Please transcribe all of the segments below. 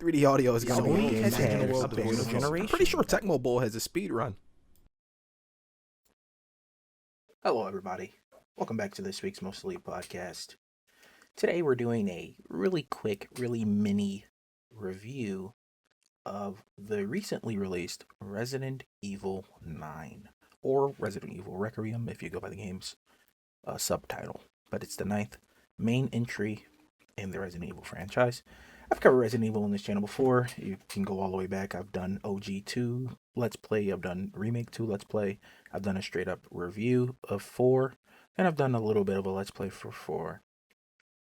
3D audio is going to be Sony a game has changer in the had world a of best video games. I'm generation. pretty sure Tecmo Bowl has a speed run. Hello, everybody. Welcome back to this week's Most Elite podcast. Today, we're doing a really quick, really mini review of the recently released Resident Evil 9, or Resident Evil Requiem if you go by the game's subtitle. But it's the ninth main entry in the Resident Evil franchise. I've covered Resident Evil on this channel before. You can go all the way back. I've done OG2 Let's Play. I've done Remake 2 Let's Play. I've done a straight up review of 4. And I've done a little bit of a Let's Play for 4.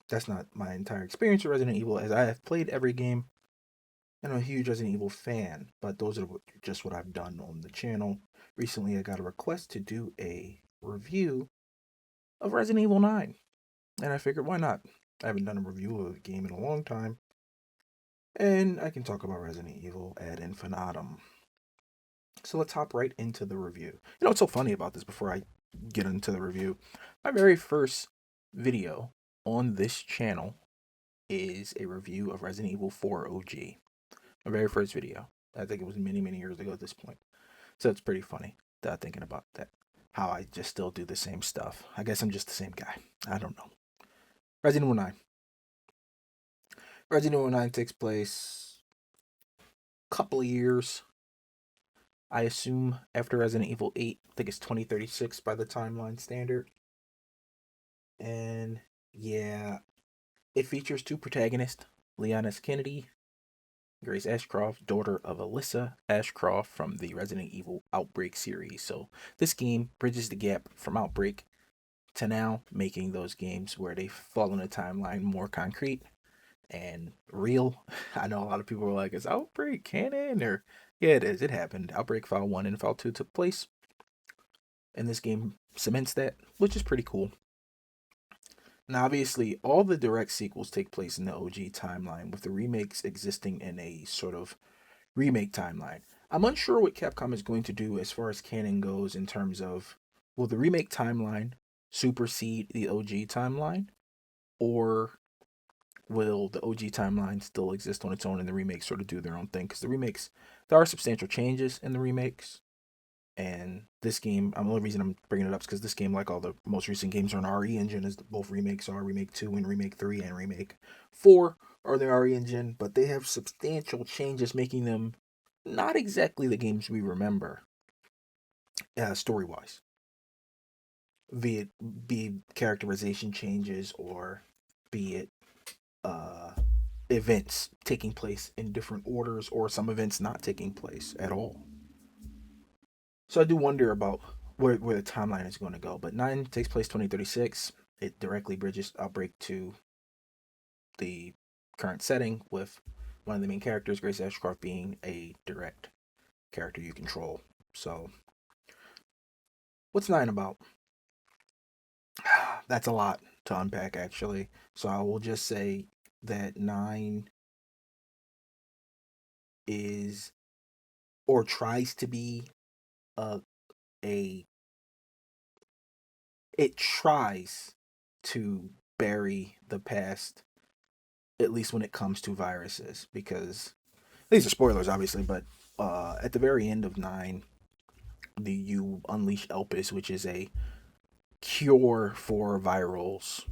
That's not my entire experience with Resident Evil, as I have played every game. And I'm a huge Resident Evil fan, but those are just what I've done on the channel. Recently, I got a request to do a review of Resident Evil 9. And I figured, why not? I haven't done a review of a game in a long time. And I can talk about Resident Evil ad infinitum. So let's hop right into the review. You know what's so funny about this before I get into the review? My very first video on this channel is a review of Resident Evil 4 OG. My very first video. I think it was many, many years ago at this point. So it's pretty funny thinking about that. How I just still do the same stuff. I guess I'm just the same guy. I don't know. Resident Evil 9. Resident Evil 9 takes place a couple of years, I assume, after Resident Evil 8. I think it's 2036 by the timeline standard. And yeah, it features two protagonists, Leon S. Kennedy, Grace Ashcroft, daughter of Alyssa Ashcroft from the Resident Evil Outbreak series. So this game bridges the gap from Outbreak to now, making those games where they fall in the timeline more concrete and real. I know a lot of people were like, is Outbreak canon? Or, yeah, it is. It happened. Outbreak File 1 and File 2 took place. And this game cements that, which is pretty cool. Now, obviously, all the direct sequels take place in the OG timeline, with the remakes existing in a sort of remake timeline. I'm unsure what Capcom is going to do as far as canon goes in terms of, will the remake timeline supersede the OG timeline? Or will the OG timeline still exist on its own and the remakes sort of do their own thing? Because the remakes, there are substantial changes in the remakes. And this game, the only reason I'm bringing it up is because this game, like all the most recent games, are an RE engine, as both remakes are. Remake 2 and Remake 3 and Remake 4 are the RE engine, but they have substantial changes, making them not exactly the games we remember, story-wise. Be it characterization changes, or be it events taking place in different orders, or some events not taking place at all. So I do wonder about where the timeline is going to go. But 9 takes place 2036. It directly bridges Outbreak to the current setting, with one of the main characters, Grace Ashcroft, being a direct character you control. So what's 9 about? That's a lot to unpack, actually. So I will just say that 9 is, or tries to be, it tries to bury the past, at least when it comes to viruses, because these are spoilers, obviously, but at the very end of 9, you unleash Elpis, which is a cure for virals.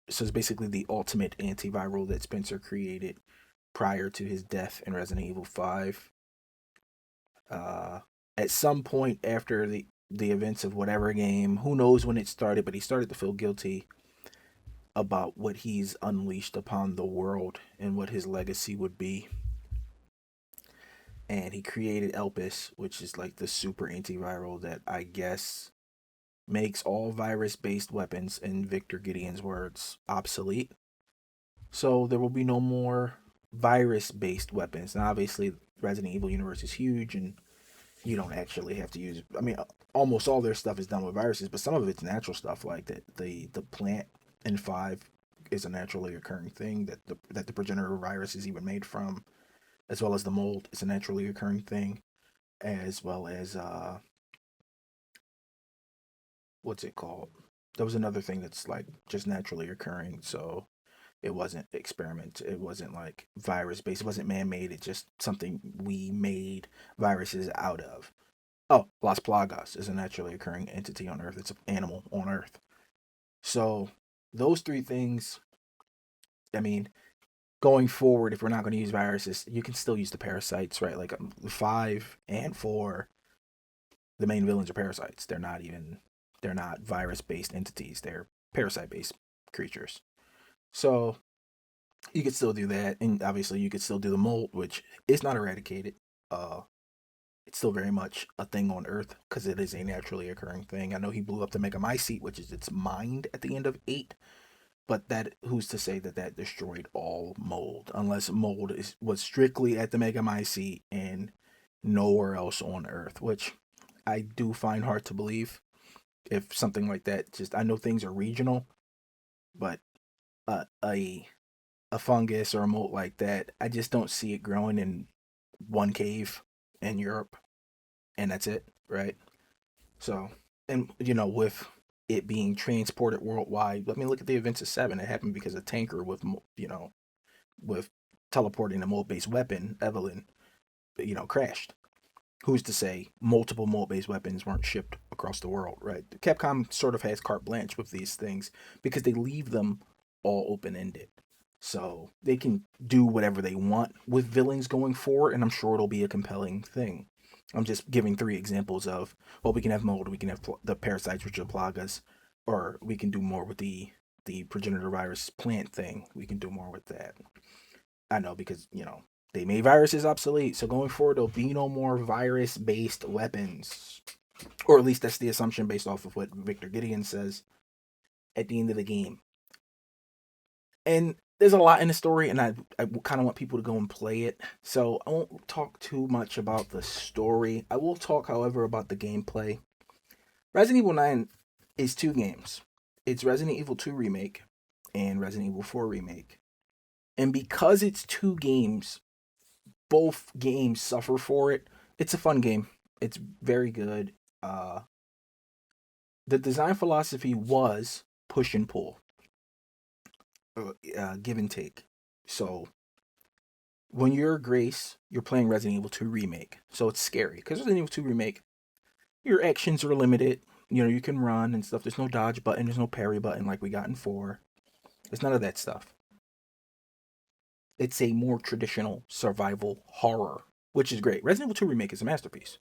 So it's basically the ultimate antiviral that Spencer created prior to his death in Resident Evil 5. At some point after the events of whatever game, who knows when it started, but he started to feel guilty about what he's unleashed upon the world and what his legacy would be. And he created Elpis, which is like the super antiviral that I guess makes all virus-based weapons, in Victor Gideon's words, obsolete. So there will be no more virus-based weapons. Now, obviously, Resident Evil universe is huge, and you don't actually have to use, I mean, almost all their stuff is done with viruses, but some of it's natural stuff, like that the plant in 5 is a naturally occurring thing that the progenitor virus is even made from, as well as the mold is a naturally occurring thing, as well as what's it called? There was another thing that's like just naturally occurring. So It wasn't experiment. It wasn't like virus based. It wasn't man made. It's just something we made viruses out of. Oh, Las Plagas is a naturally occurring entity on Earth. It's an animal on Earth. So those three things, I mean, going forward, if we're not going to use viruses, you can still use the parasites, right? Like 5 and 4, the main villains are parasites. They're not virus based entities. They're parasite based creatures. So you could still do that, and obviously you could still do the mold, which is not eradicated. Uh, it's still very much a thing on Earth because it is a naturally occurring thing. I know he blew up the Megamycete, which is its mind at the end of 8, but that who's to say that that destroyed all mold? Unless mold was strictly at the Megamycete and nowhere else on Earth, which I do find hard to believe. If something like that, just I know things are regional, but a fungus or a mold like that, I just don't see it growing in one cave in Europe, and that's it, right? So, and with it being transported worldwide, I mean, look at the events of 7. It happened because a tanker with with teleporting a mold-based weapon, Evelyn, crashed. Who's to say multiple mold-based weapons weren't shipped across the world, right? Capcom sort of has carte blanche with these things because they leave them all open-ended. So they can do whatever they want with villains going forward, and I'm sure it'll be a compelling thing. I'm just giving 3 examples of, well, we can have mold, we can have the parasites, which are plagas, or we can do more with the progenitor virus plant thing. We can do more with that. I know because, they made viruses obsolete. So going forward, there'll be no more virus-based weapons. Or at least that's the assumption based off of what Victor Gideon says at the end of the game. And there's a lot in the story, and I kind of want people to go and play it. So I won't talk too much about the story. I will talk, however, about the gameplay. Resident Evil 9 is 2 games. It's Resident Evil 2 Remake and Resident Evil 4 Remake. And because it's 2 games, both games suffer for it. It's a fun game. It's very good. The design philosophy was push and pull, give and take. So when you're Grace, you're playing Resident Evil 2 Remake. So it's scary because Resident Evil 2 Remake, your actions are limited. You can run and stuff. There's no dodge button. There's no parry button like we got in 4. There's none of that stuff. It's a more traditional survival horror, which is great. Resident Evil 2 Remake is a masterpiece.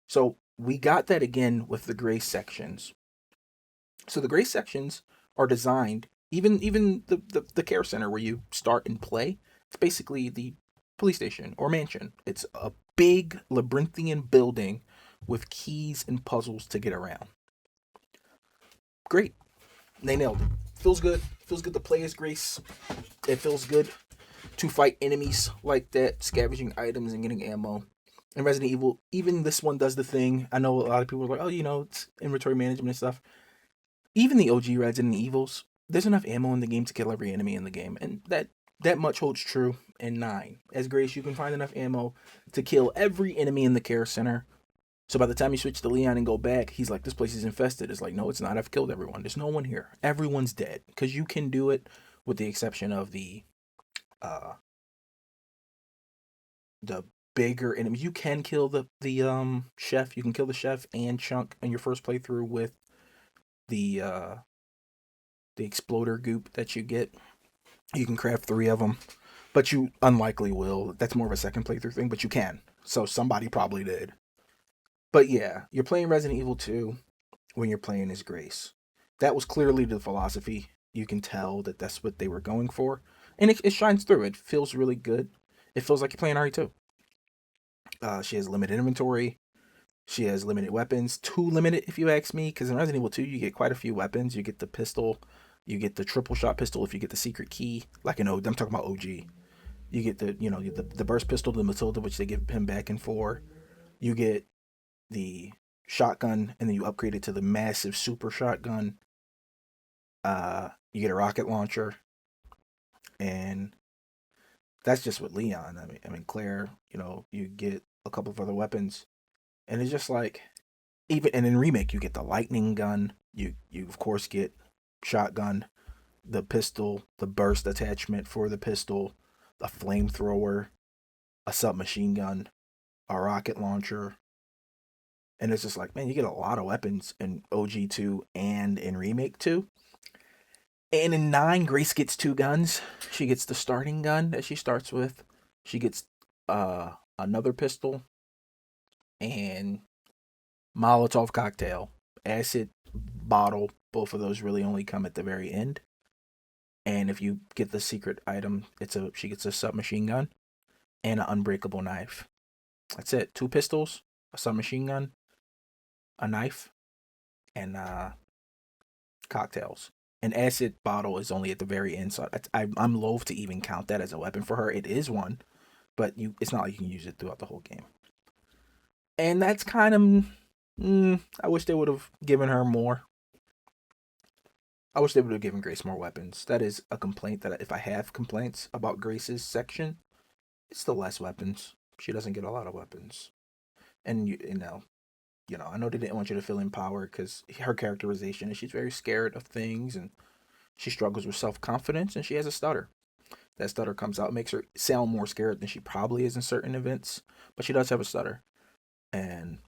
So we got that again with the Grace sections. So the Grace sections are designed, even the care center where you start and play, it's basically the police station or mansion. It's a big labyrinthian building with keys and puzzles to get around. Great. They nailed it. Feels good. Feels good to play as Grace. It feels good to fight enemies like that, scavenging items and getting ammo. And Resident Evil, even this one does the thing. I know a lot of people are like, oh, it's inventory management and stuff. Even the OG Resident Evils, there's enough ammo in the game to kill every enemy in the game. And that much holds true in 9. As Grace, you can find enough ammo to kill every enemy in the care center. So by the time you switch to Leon and go back, he's like, this place is infested. It's like, no, it's not. I've killed everyone. There's no one here. Everyone's dead. Because you can do it with the exception of the bigger enemies. You can kill the chef. You can kill the chef and Chunk in your first playthrough with the exploder goop that you get. You can craft 3 of them, but you unlikely will. That's more of a second playthrough thing, but you can. So somebody probably did. But yeah, you're playing Resident Evil 2 when you're playing as Grace. That was clearly the philosophy. You can tell that that's what they were going for. And it shines through. It feels really good. It feels like you're playing RE2. She has limited inventory. She has limited weapons. Too limited, if you ask me, because in Resident Evil 2, you get quite a few weapons. You get the pistol. You get the triple shot pistol if you get the secret key. Like in I'm talking about OG. You get the burst pistol, the Matilda, which they give him back in 4. You get the shotgun, and then you upgrade it to the massive super shotgun. You get a rocket launcher, and that's just with Leon. I mean Claire. You get a couple of other weapons, and it's just like, even and in Remake you get the lightning gun. You of course get shotgun. the pistol, the burst attachment for the pistol, a flamethrower, a submachine gun, a rocket launcher. And it's just like, man, you get a lot of weapons in OG2 and in Remake 2. And in 9, Grace gets 2 guns. She gets the starting gun that she starts with. She gets another pistol and Molotov cocktail, acid bottle. Both of those really only come at the very end. And if you get the secret item, she gets a submachine gun and an unbreakable knife. That's it. 2 pistols, a submachine gun, a knife, and cocktails. An acid bottle is only at the very end, so I'm loath to even count that as a weapon for her. It is one, but it's not like you can use it throughout the whole game. And that's kind of, I wish they would have given her more. I wish they would have given Grace more weapons. That is a complaint that if I have complaints about Grace's section, it's the less weapons. She doesn't get a lot of weapons. And I know they didn't want you to feel empowered because her characterization is she's very scared of things and she struggles with self-confidence and she has a stutter. That stutter comes out, makes her sound more scared than she probably is in certain events, but she does have a stutter. And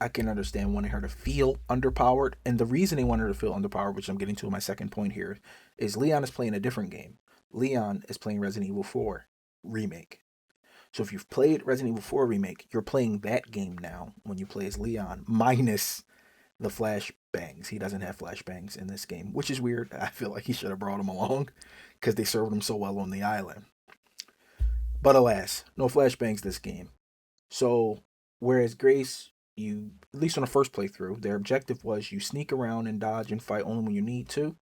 I can understand wanting her to feel underpowered. And the reason they want her to feel underpowered, which I'm getting to in my second point here, is Leon is playing a different game. Leon is playing Resident Evil 4 Remake. So if you've played Resident Evil 4 Remake, you're playing that game now when you play as Leon, minus the flashbangs. He doesn't have flashbangs in this game, which is weird. I feel like he should have brought them along because they served him so well on the island. But alas, no flashbangs this game. So whereas Grace, you, at least on the first playthrough, their objective was you sneak around and dodge and fight only when you need to.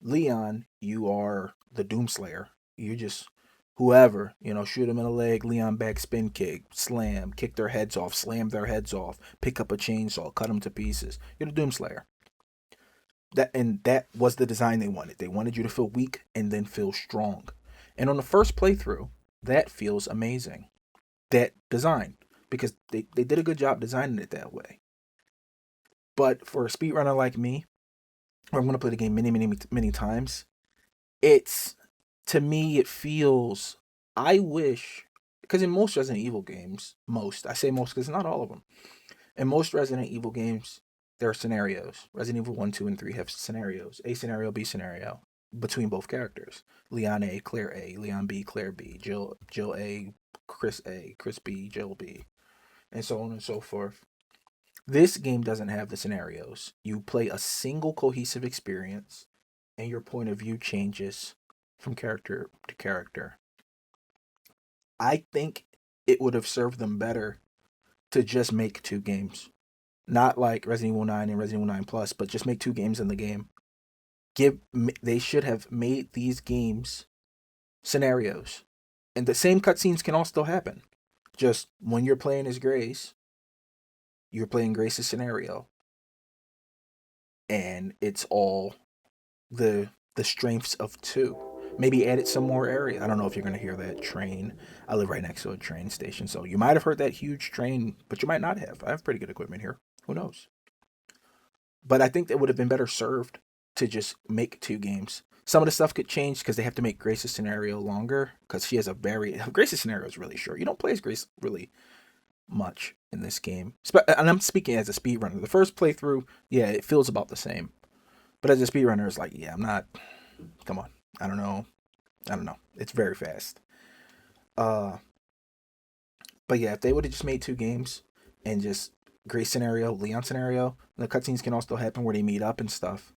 Leon, you are the Doomslayer. You just whoever, shoot them in the leg, Leon back spin kick, slam, kick their heads off, slam their heads off, pick up a chainsaw, cut them to pieces. You're the Doomslayer. That was the design they wanted. They wanted you to feel weak and then feel strong. And on the first playthrough, that feels amazing. That design. Because they did a good job designing it that way. But for a speedrunner like me, where I'm going to play the game many, many, many times, to me, it feels, I wish, because in most Resident Evil games, I say most because not all of them, in most Resident Evil games, there are scenarios. Resident Evil 1, 2, and 3 have scenarios. A scenario, B scenario, between both characters. Leon A, Claire A, Leon B, Claire B, Jill A, Chris B, Jill B, and so on and so forth. This game doesn't have the scenarios. You play a single cohesive experience, and your point of view changes from character to character. I think it would have served them better to just make 2 games. Not like Resident Evil 9 and Resident Evil 9 Plus, but just make 2 games in the game. They should have made these games scenarios. And the same cutscenes can all still happen. Just when you're playing as Grace, you're playing Grace's scenario. And it's all the strengths of 2. Maybe added some more area. I don't know if you're going to hear that train. I live right next to a train station, so you might have heard that huge train, but you might not have. I have pretty good equipment here. Who knows? But I think that would have been better served to just make 2 games. Some of the stuff could change because they have to make Grace's scenario longer because she has Grace's scenario is really short. You don't play as Grace really much in this game. And I'm speaking as a speedrunner. The first playthrough, yeah, it feels about the same. But as a speedrunner, it's like, yeah, come on. I don't know. It's very fast. But yeah, if they would have just made 2 games and just Grace scenario, Leon scenario, the cutscenes can all still happen where they meet up and stuff.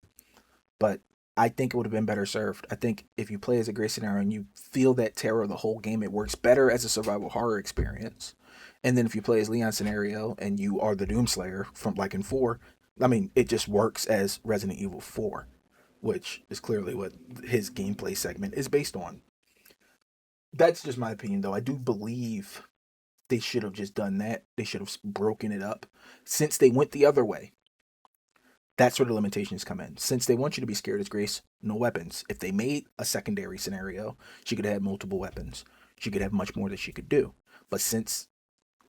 But I think it would have been better served. I think if you play as a Grace scenario and you feel that terror the whole game, it works better as a survival horror experience. And then if you play as Leon scenario and you are the Doomslayer from like in 4, it just works as Resident Evil 4, which is clearly what his gameplay segment is based on. That's just my opinion, though. I do believe they should have just done that. They should have broken it up. Since they went the other way, that's where the limitations come in. Since they want you to be scared as Grace, no weapons. If they made a secondary scenario, she could have multiple weapons. She could have much more that she could do. But since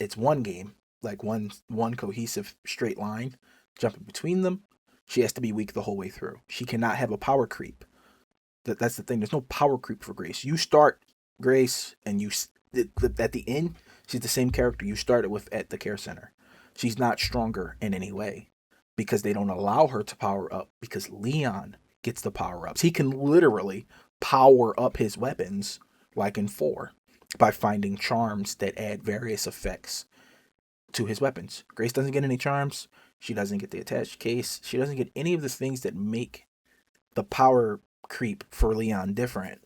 it's one game, like one cohesive straight line, jumping between them, She has to be weak the whole way through. She cannot have a power creep. That's the thing. There's no power creep for Grace. You start Grace, and at the end, she's the same character you started with at the care center. She's not stronger in any way because they don't allow her to power up because Leon gets the power ups. He can literally power up his weapons like in 4 by finding charms that add various effects to his weapons. Grace doesn't get any charms. She doesn't get the attached case. She doesn't get any of the things that make the power creep for Leon different.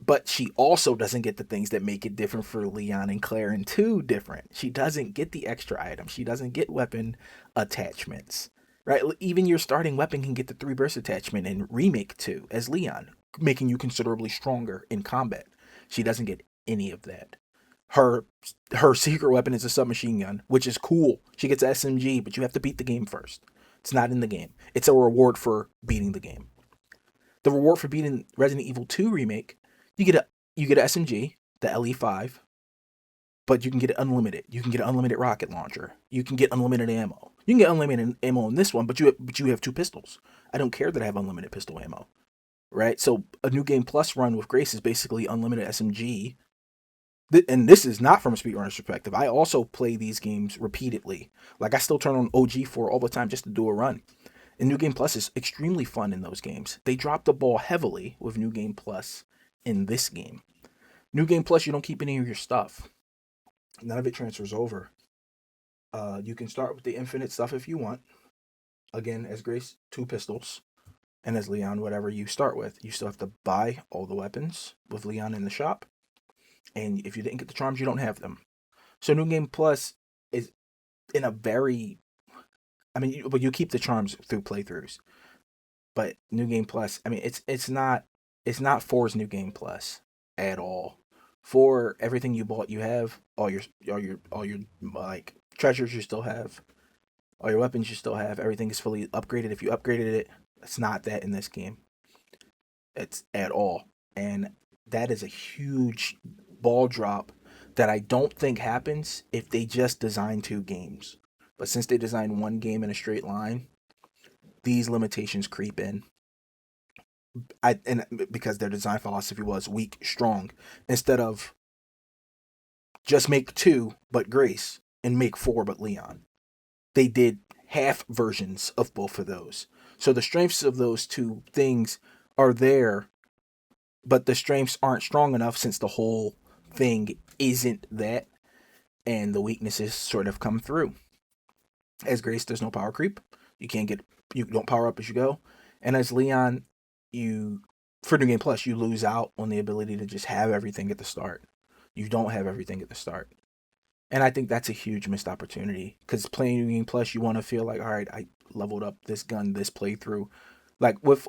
But she also doesn't get the things that make it different for Leon and Claire in 2 different. She doesn't get the extra items. She doesn't get weapon attachments. Right? Even your starting weapon can get the 3 burst attachment in Remake 2 as Leon, making you considerably stronger in combat. She doesn't get any of that. Her secret weapon is a submachine gun, which is cool. She gets SMG, but you have to beat the game first. It's not in the game. It's a reward for beating the game. The reward for beating Resident Evil 2 Remake, you get an SMG, the LE5, but you can get it unlimited. You can get an unlimited rocket launcher. You can get unlimited ammo. You can get unlimited ammo in this one, but you have 2 pistols. I don't care that I have unlimited pistol ammo, right? So a New Game Plus run with Grace is basically unlimited SMG. And this is not from a speedrunner's perspective. I also play these games repeatedly. Like, I still turn on OG4 all the time just to do a run. And New Game Plus is extremely fun in those games. They dropped the ball heavily with New Game Plus in this game. New Game Plus, you don't keep any of your stuff. None of it transfers over. You can start with the infinite stuff if you want. Again, as Grace, 2 pistols. And as Leon, whatever you start with. You still have to buy all the weapons with Leon in the shop. And if you didn't get the charms, you don't have them. So New Game Plus is in a very... but you keep the charms through playthroughs. But New Game Plus, it's not 4's New Game Plus at all. For everything you bought, you have all your like treasures you still have, all your weapons you still have. Everything is fully upgraded. If you upgraded it, it's not that in this game. It's at all, and that is a huge ball drop that I don't think happens if they just design 2 games. But since they designed 1 game in a straight line, these limitations creep in. Because their design philosophy was weak, strong, instead of just make 2 but Grace and make 4 but Leon. They did half versions of both of those. So the strengths of those 2 things are there, but the strengths aren't strong enough since the whole thing isn't that, and the weaknesses sort of come through. As Grace, there's no power creep. You don't power up as you go. And as Leon, for New Game Plus, you lose out on the ability to just have everything at the start. You don't have everything at the start. And I think that's a huge missed opportunity. Because playing New Game Plus, you want to feel like, all right, I leveled up this gun, this playthrough. Like with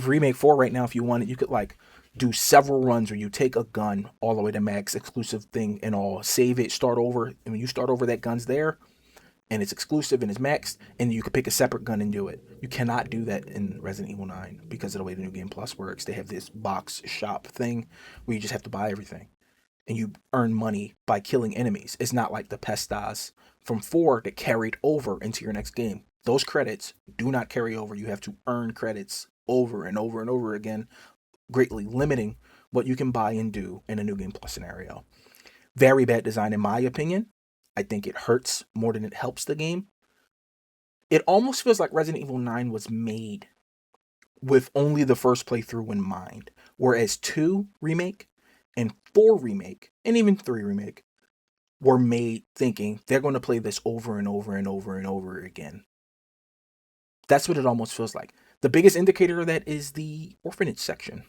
Remake 4 right now, if you wanted, you could like do several runs where you take a gun all the way to max, exclusive thing and all, save it, start over. And when you start over, that gun's there. And it's exclusive and it's maxed, and you can pick a separate gun and do it. You cannot do that in Resident Evil 9 because of the way the New Game Plus works. They have this box shop thing where you just have to buy everything. And you earn money by killing enemies. It's not like the Pestas from 4 that carried over into your next game. Those credits do not carry over. You have to earn credits over and over and over again, greatly limiting what you can buy and do in a New Game Plus scenario. Very bad design in my opinion. I think it hurts more than it helps the game. It almost feels like Resident Evil 9 was made with only the first playthrough in mind. Whereas 2 Remake and 4 Remake, and even 3 Remake, were made thinking they're going to play this over and over and over and over again. That's what it almost feels like. The biggest indicator of that is the orphanage section.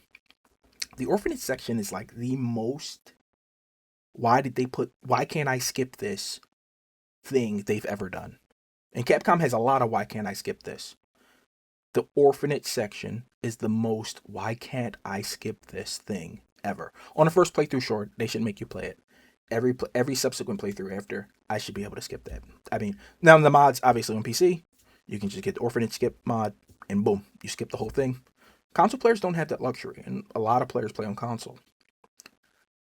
The orphanage section is like the most... why can't I skip this thing they've ever done? And Capcom has a lot of why can't I skip this. The orphanage section is the most why can't I skip this thing ever. On the first playthrough, sure, they should make you play it. Every subsequent playthrough after, I should be able to skip that. Now the mods, obviously on PC, you can just get the orphanage skip mod, and boom, you skip the whole thing. Console players don't have that luxury, and a lot of players play on console.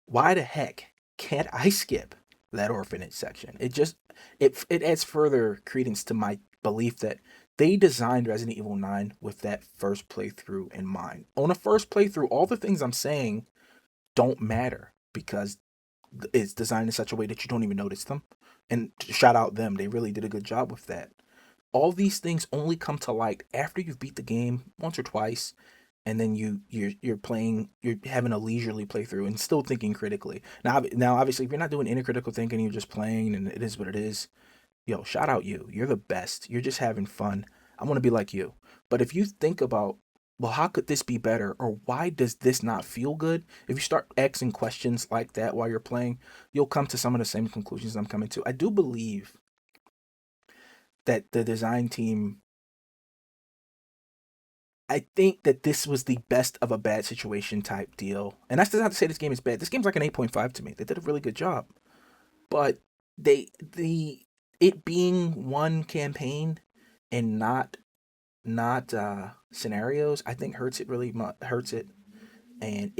Why the heck can't I skip that orphanage section? It adds further credence to my belief that they designed Resident Evil 9 with that first playthrough in mind. On a first playthrough, all the things I'm saying don't matter because it's designed in such a way that you don't even notice them. And shout out them, they really did a good job with that. All these things only come to light after you've beat the game once or twice, and then you're playing, you're having a leisurely playthrough and still thinking critically. Now obviously if you're not doing any critical thinking, you're just playing and it is what it is. Yo, shout out you. You're the best. You're just having fun. I want to be like you. But if you think about, well, how could this be better? Or why does this not feel good? If you start asking questions like that while you're playing, you'll come to some of the same conclusions I'm coming to. I do believe that the design team, I think that this was the best of a bad situation type deal. And that's not to say this game is bad. This game's like an 8.5 to me. They did a really good job. But it being one campaign and not scenarios, I think hurts it really hurts it. And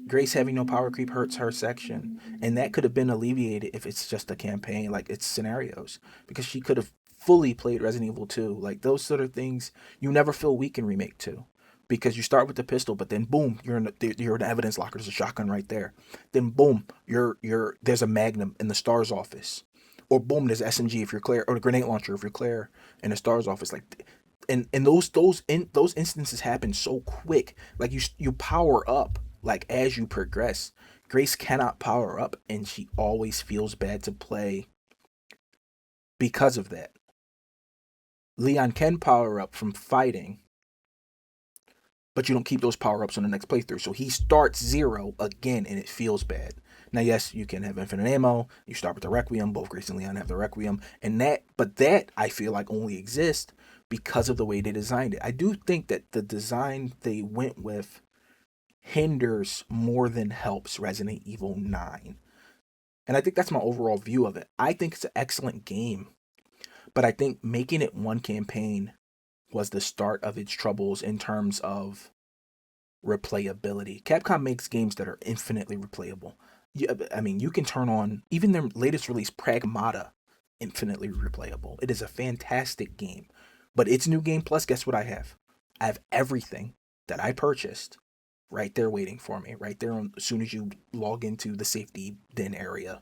Grace having no power creep hurts her section, and that could have been alleviated if it's just a campaign, like it's scenarios, because she could have fully played Resident Evil 2. Like those sort of things, you never feel weak in Remake 2, because you start with the pistol, but then boom, you're in the evidence locker. There's a shotgun right there. Then boom, there's a Magnum in the STARS office, or boom, there's SMG if you're Claire, or the grenade launcher if you're Claire in the STARS office. Like, and those instances happen so quick. Like you power up like as you progress. Grace cannot power up, and she always feels bad to play because of that. Leon can power up from fighting, but you don't keep those power-ups on the next playthrough. So he starts 0 again, and it feels bad. Now, yes, you can have infinite ammo. You start with the Requiem. Both Grace and Leon have the Requiem. But that, I feel like, only exists because of the way they designed it. I do think that the design they went with hinders more than helps Resident Evil 9. And I think that's my overall view of it. I think it's an excellent game, but I think making it one campaign was the start of its troubles in terms of replayability. Capcom makes games that are infinitely replayable. I mean, you can turn on even their latest release, Pragmata, infinitely replayable. It is a fantastic game. But its New Game Plus, guess what I have? I have everything that I purchased right there waiting for me, right there as soon as you log into the safety den area.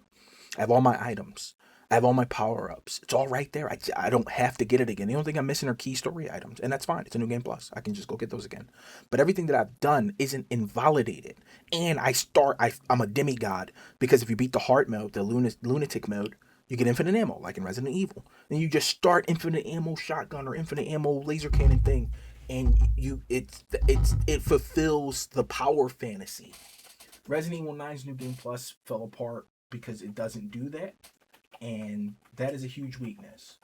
I have all my items. I have all my power-ups. It's all right there. I don't have to get it again. The only thing I'm missing are key story items, and that's fine. It's a New Game Plus. I can just go get those again. But everything that I've done isn't invalidated. And I'm a demigod, because if you beat the hard mode, the lunatic mode, you get infinite ammo, like in Resident Evil. Then you just start infinite ammo shotgun or infinite ammo laser cannon thing, and it fulfills the power fantasy. Resident Evil 9's New Game Plus fell apart because it doesn't do that. And that is a huge weakness.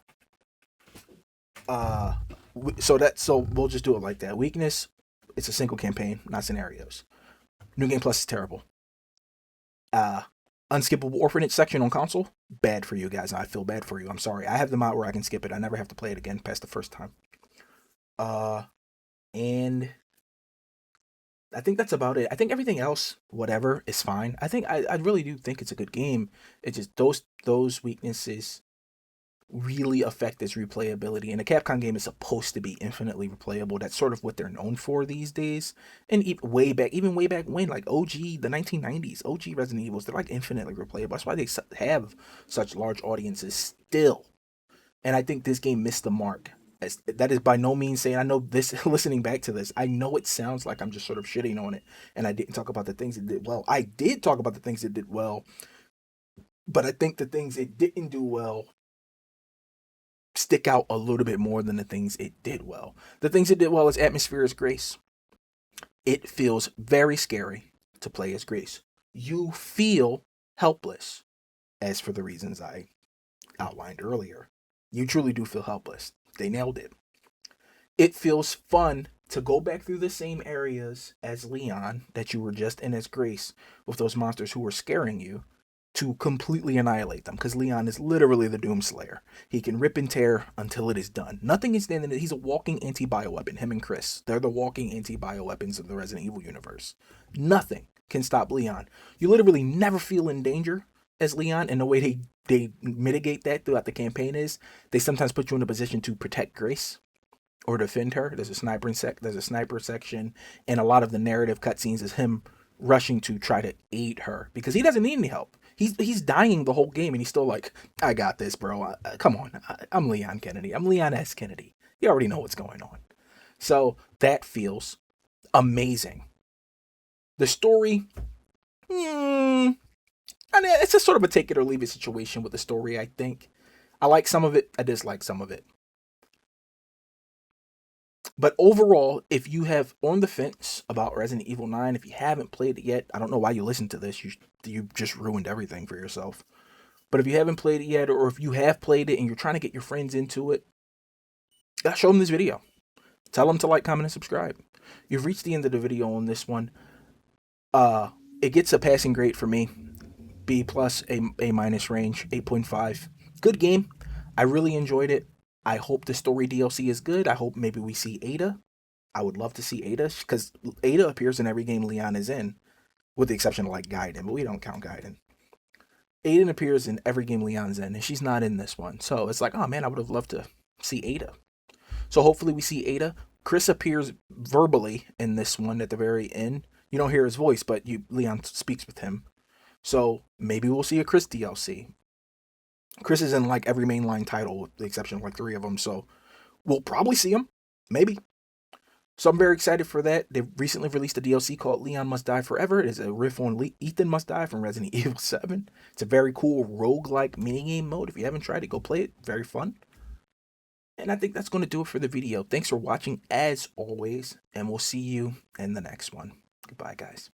So we'll just do it like that. Weakness, it's a single campaign, not scenarios. New Game Plus is terrible. Unskippable orphanage section on console, bad for you guys. I feel bad for you. I'm sorry. I have them out where I can skip it. I never have to play it again past the first time. And I think that's about it. I think everything else, whatever, is fine. I really do think it's a good game. It's just those weaknesses really affect its replayability. And a Capcom game is supposed to be infinitely replayable. That's sort of what they're known for these days. And even way back when, like OG, the 1990s, OG Resident Evils, they're like infinitely replayable. That's why they have such large audiences still. And I think this game missed the mark. That is by no means saying, I know this, listening back to this, I know it sounds like I'm just sort of shitting on it, and I didn't talk about the things it did well. I did talk about the things it did well, but I think the things it didn't do well stick out a little bit more than the things it did well. The things it did well is atmosphere as Grace. It feels very scary to play as Grace. You feel helpless, as for the reasons I outlined earlier. You truly do feel helpless. They nailed it. It feels fun to go back through the same areas as Leon that you were just in as Grace, with those monsters who were scaring you, to completely annihilate them, because Leon is literally the Doomslayer. He can rip and tear until it is done. Nothing is standing. He's a walking anti-bioweapon. Him and Chris, they're the walking anti-bioweapons of the Resident Evil universe. Nothing can stop Leon. You literally never feel in danger as Leon, and the way they mitigate that throughout the campaign is they sometimes put you in a position to protect Grace or defend her. There's a sniper section, and a lot of the narrative cutscenes is him rushing to try to aid her because he doesn't need any help. He's dying the whole game, and he's still like, I got this, bro. Come on, I'm Leon Kennedy. I'm Leon S. Kennedy. You already know what's going on. So that feels amazing. The story, I mean, it's just sort of a take it or leave it situation with the story, I think. I like some of it, I dislike some of it. But overall, if you have on the fence about Resident Evil 9, if you haven't played it yet, I don't know why you listened to this. You just ruined everything for yourself. But if you haven't played it yet, or if you have played it and you're trying to get your friends into it, show them this video. Tell them to like, comment, and subscribe. You've reached the end of the video on this one. It gets a passing grade for me. B plus, A minus range, 8.5. Good game. I really enjoyed it. I hope the story DLC is good. I hope maybe we see Ada. I would love to see Ada, because Ada appears in every game Leon is in, with the exception of like Gaiden, but we don't count Gaiden. Aiden appears in every game Leon's in, and she's not in this one. So it's like, oh man, I would have loved to see Ada. So hopefully we see Ada. Chris appears verbally in this one at the very end. You don't hear his voice, but Leon speaks with him. So maybe we'll see a Chris DLC. Chris is in like every mainline title with the exception of like 3 of them. So we'll probably see him. Maybe. So I'm very excited for that. They recently released a DLC called Leon Must Die Forever. It is a riff on Ethan Must Die from Resident Evil 7. It's a very cool roguelike minigame mode. If you haven't tried it, go play it. Very fun. And I think that's going to do it for the video. Thanks for watching as always. And we'll see you in the next one. Goodbye, guys.